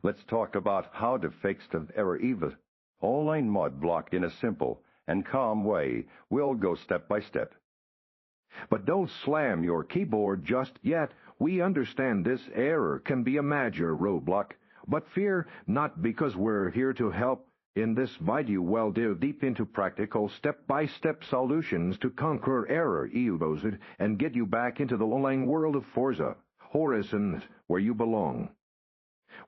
Let's talk about how to fix the error E online mod block in a simple and calm way. We'll go step by step. But don't slam your keyboard just yet. We understand this error can be a major roadblock, but fear not, because we're here to help. In this video, we'll delve deep into practical step-by-step solutions to conquer error E and get you back into the online world of Forza Horizon, where you belong.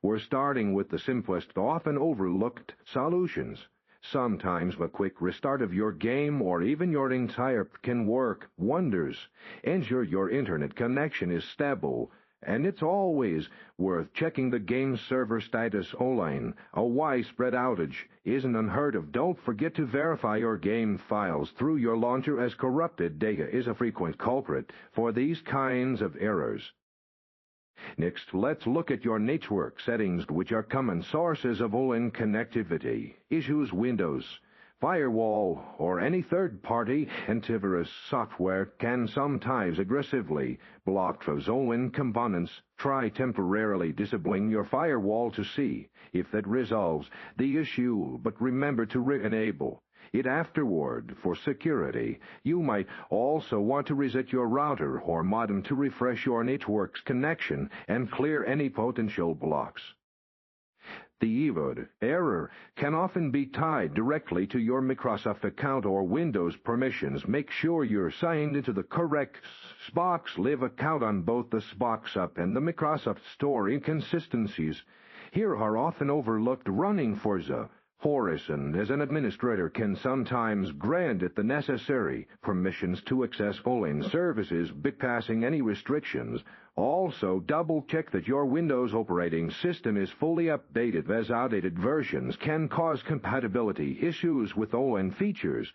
We're starting with the simplest, often overlooked solutions. Sometimes a quick restart of your game or even your entire can work wonders. Ensure your internet connection is stable, and it's always worth checking the game's server status online. A widespread outage isn't unheard of. Don't forget to verify your game files through your launcher, as corrupted data is a frequent culprit for these kinds of errors. Next, let's look at your network settings, which are common sources of online connectivity issues. Windows, firewall, or any third-party antivirus software can sometimes aggressively block those online components. Try temporarily disabling your firewall to see if that resolves the issue, but remember to re-enable it afterward for security. You might also want to reset your router or modem to refresh your network's connection and clear any potential blocks. The error can often be tied directly to your Microsoft account or Windows permissions. Make sure you're signed into the correct Xbox Live account on both the Xbox App and the Microsoft Store. Inconsistencies here are often overlooked. Running Forza Horizon as an administrator can sometimes grant it the necessary permissions to access online services, bypassing any restrictions. Also, double-check that your Windows operating system is fully updated, as outdated versions can cause compatibility issues with online features.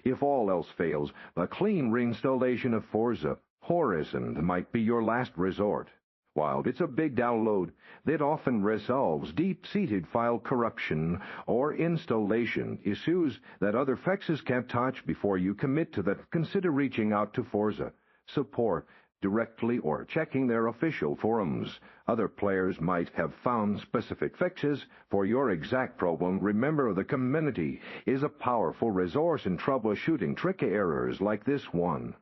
If all else fails, a clean reinstallation of Forza Horizon might be your last resort. While it's a big download, that often resolves deep-seated file corruption or installation issues that other fixes can't touch. Before you commit to that, consider reaching out to Forza support directly or checking their official forums. Other players might have found specific fixes for your exact problem. Remember, the community is a powerful resource in troubleshooting tricky errors like this one.